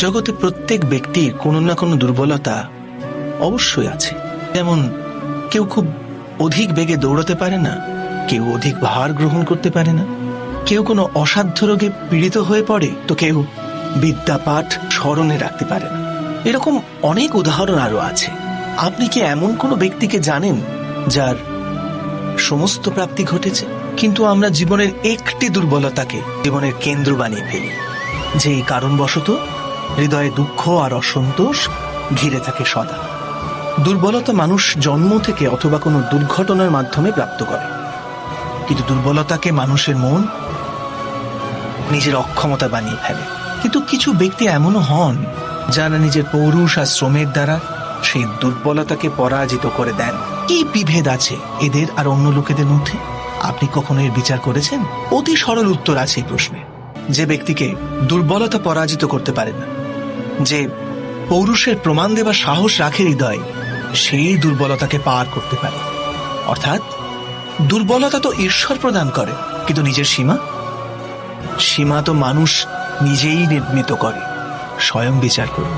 জগতে প্রত্যেক ব্যক্তির কোনো না কোনো দুর্বলতা অবশ্যই আছে। যেমন কেউ খুব অধিক বেগে দৌড়াতে পারে না, কেউ অধিক ভার গ্রহণ করতে পারে না, কেউ কোনো অসাধ্য রোগে পীড়িত হয়ে পড়ে, তো কেউ বিদ্যাপাঠ স্মরণে রাখতে পারে না। এরকম অনেক উদাহরণ আরো আছে। আপনি কি এমন কোনো ব্যক্তিকে জানেন যার সমস্ত প্রাপ্তি ঘটেছে? কিন্তু আমরা জীবনের একটি দুর্বলতাকে জীবনের কেন্দ্র বানিয়ে ফেলি, যেই কারণবশত হৃদয়ে দুঃখ আর অসন্তোষ ঘিরে থাকে সদা। দুর্বলতা মানুষ জন্ম থেকে অথবা কোনো দুর্ঘটনার মাধ্যমে প্রাপ্ত করে, কিন্তু দুর্বলতাকে মানুষের মন নিজের অক্ষমতা বানিয়ে ফেলে। কিন্তু কিছু ব্যক্তি এমনও হন যারা নিজের পৌরুষ আর শ্রমের দ্বারা সেই দুর্বলতাকে পরাজিত করে দেন। কি বিভেদ আছে এদের আর অন্য লোকেদের মধ্যে? আপনি কখনো এর বিচার করেছেন? অতি সরল উত্তর আছে এই প্রশ্নে। যে ব্যক্তিকে দুর্বলতা পরাজিত করতে পারে না, যে পৌরুষের প্রমাণ দেবার সাহস রাখে হৃদয়ে, সেই দুর্বলতাকে পার করতে পারে। অর্থাৎ দুর্বলতা তো ঈশ্বর প্রদান করে, কিন্তু নিজের সীমা তো মানুষ নিজেই নির্মিত করে। স্বয়ং বিচার করুন।